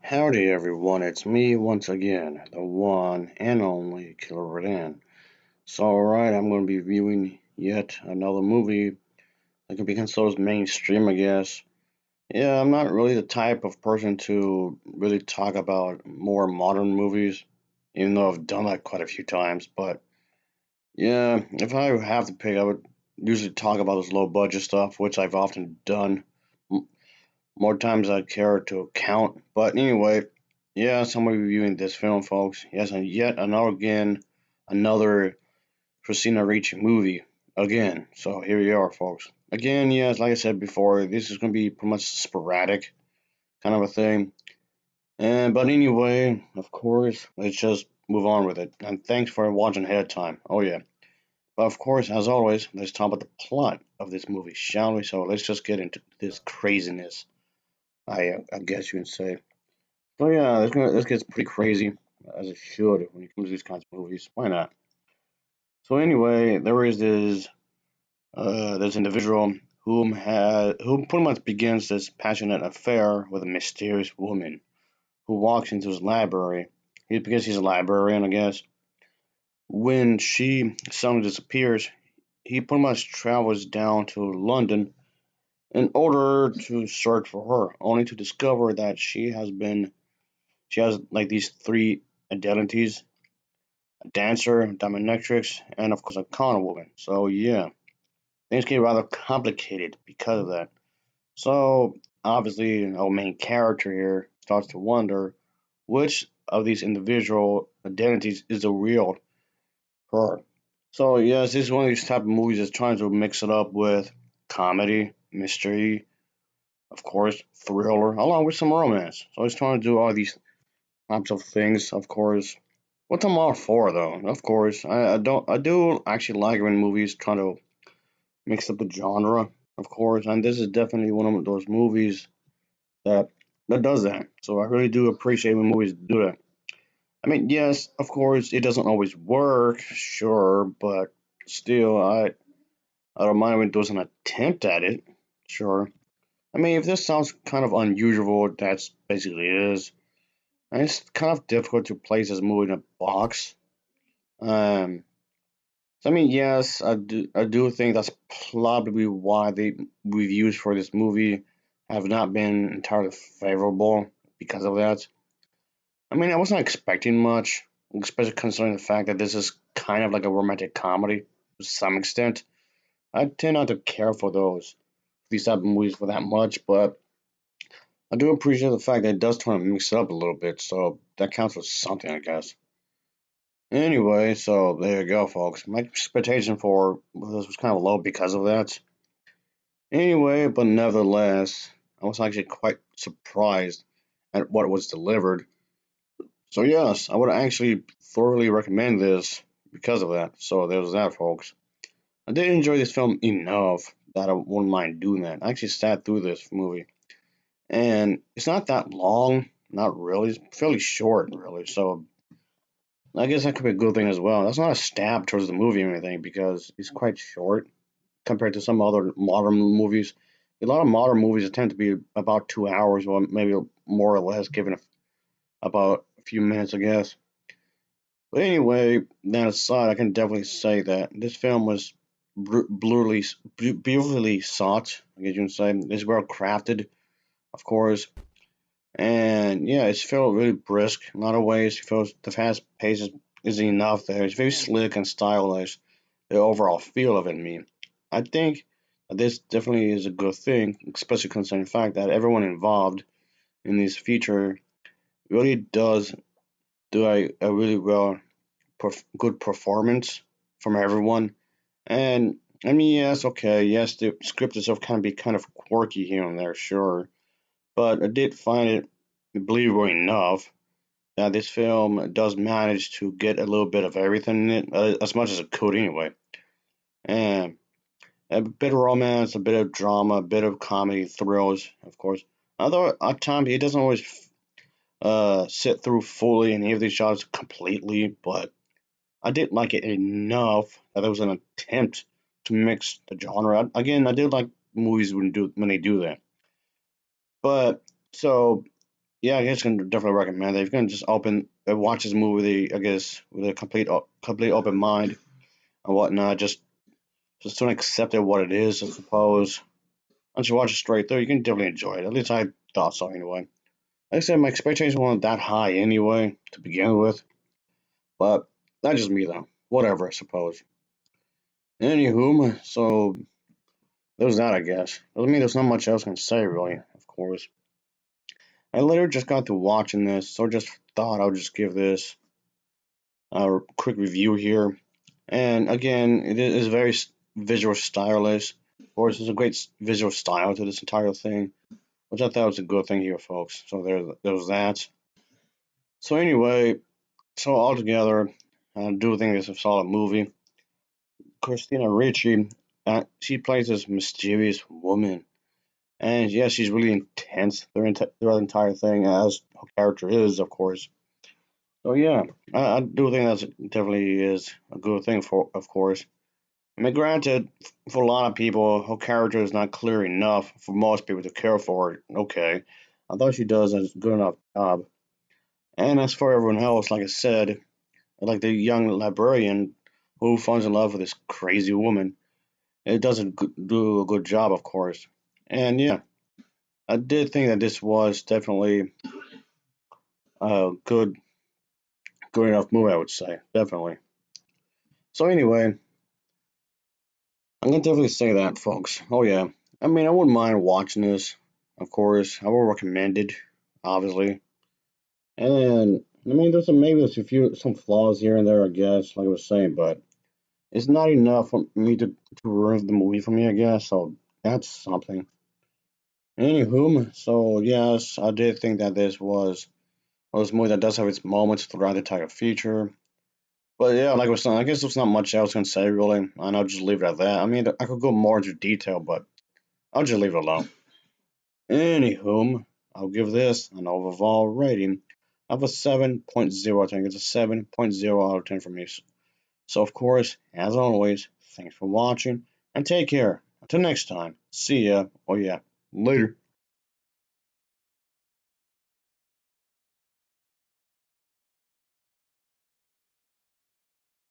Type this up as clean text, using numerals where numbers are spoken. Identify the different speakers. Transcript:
Speaker 1: Howdy everyone, it's me once again, the one and only Killer Redan. So alright, I'm going to be reviewing yet another movie that can be considered as mainstream, I guess. Yeah, I'm not really the type of person to really talk about more modern movies, even though I've done that quite a few times. But yeah, if I have to pick, I would usually talk about this low budget stuff, which I've often done more times I care to count. But anyway, yes, I'm reviewing this film, folks. Yes, and yet another Christina Ricci movie again. So here we are, folks. Again, yes, like I said before, this is going to be pretty much sporadic kind of a thing. And but anyway, of course, let's just move on with it. And thanks for watching ahead of time. Oh yeah. But of course, as always, let's talk about the plot of this movie, shall we? So let's just get into this craziness. I guess you can say. So yeah, this gets pretty crazy, as it should when it comes to these kinds of movies. Why not? So anyway, there is this individual who pretty much begins this passionate affair with a mysterious woman who walks into his library. Because he's a librarian, I guess. When she suddenly disappears, he pretty much travels down to London in order to search for her, only to discover that she has like these three identities: a dancer, dominatrix, and of course a con woman. So yeah, things get rather complicated because of that. So obviously, our main character here starts to wonder which of these individual identities is the real her. So yes, this is one of these type of movies that's trying to mix it up with comedy, mystery, of course, thriller, along with some romance. So it's trying to do all these types of things, of course. What I'm all for, though, of course, I do actually like when movies try to mix up the genre, of course, and this is definitely one of those movies that that does that. So I really do appreciate when movies do that. I mean, yes, of course, it doesn't always work, sure, but still, I don't mind when it does an attempt at it, sure. I mean, if this sounds kind of unusual, that's basically it is. And it's kind of difficult to place this movie in a box. Um, So, I mean, yes, I do think that's probably why the reviews for this movie have not been entirely favorable because of that. I mean, I wasn't expecting much, especially considering the fact that this is kind of like a romantic comedy to some extent. I tend not to care for these type of movies for that much, but I do appreciate the fact that it does try to mix it up a little bit, so that counts for something, I guess. Anyway, so there you go, folks. My expectation for this was kind of low because of that. Anyway, but nevertheless, I was actually quite surprised at what was delivered. So yes, I would actually thoroughly recommend this because of that. So there's that, folks. I did enjoy this film enough that I wouldn't mind doing that. I actually sat through this movie, and it's not that long, not really. It's fairly short, really. So I guess that could be a good thing as well. That's not a stab towards the movie or anything because it's quite short compared to some other modern movies. A lot of modern movies tend to be about 2 hours, or maybe more or less, given about a few minutes, I guess. But anyway, that aside, I can definitely say that this film was beautifully shot. I guess you can say it's well crafted, of course, and yeah, it's felt really brisk in a lot of ways. It feels the fast pace is enough there. It's very slick and stylish. The overall feel of it, I mean. I think this definitely is a good thing, especially considering the fact that everyone involved in this feature really does do a really good performance from everyone. And I mean, yes, okay, yes, the script itself can be kind of quirky here and there, sure, but I did find it believable enough that this film does manage to get a little bit of everything in it, as much as it could anyway. And a bit of romance, a bit of drama, a bit of comedy, thrills, of course. Although at times he doesn't always sit through fully any of these shots completely, but I did like it enough that there was an attempt to mix the genre. Again, I did like movies when they do that. But so yeah, I guess I can definitely recommend it. If you can just watch this movie, I guess with a complete open mind and whatnot, just don't accept it what it is. I suppose once you watch it straight through, you can definitely enjoy it. At least I thought so anyway. Like I said, my expectations weren't that high anyway to begin with, but that's just me though. Whatever, I suppose. Anywho, so there's that, I guess. Doesn't mean there's not much else I can say, really, of course. I literally just got to watching this, so just thought I would just give this a quick review here. And again, it is very visual stylish. Of course, there's a great visual style to this entire thing, which I thought was a good thing here, folks. So there's that. So anyway, so altogether, I do think it's a solid movie. Christina Ricci, she plays this mysterious woman, and yeah, she's really intense throughout the entire thing, as her character is, of course. So yeah, I do think that definitely is a good thing for, of course. I mean, granted, for a lot of people, her character is not clear enough for most people to care for it. Okay, I thought she does a good enough job. And as for everyone else, like I said, like the young librarian who falls in love with this crazy woman, it doesn't do a good job, of course. And yeah, I did think that this was definitely a good enough movie, I would say, definitely. So anyway, I'm gonna definitely say that, folks. Oh yeah, I mean, I wouldn't mind watching this, of course. I would recommend it, obviously. And I mean, maybe there's a few some flaws here and there, I guess, like I was saying, but it's not enough for me to ruin the movie for me, I guess. So that's something. Anywho, so yes, I did think that this was a movie that does have its moments throughout the entire feature. But yeah, like I was saying, I guess there's not much else I can say really, and I'll just leave it at that. I mean, I could go more into detail, but I'll just leave it alone. Anywho, I'll give this an overall rating of a 7.0. I think it's a 7.0 out of 10 for me. So, of course, as always, thanks for watching and take care. Until next time, see ya. Oh, yeah, later.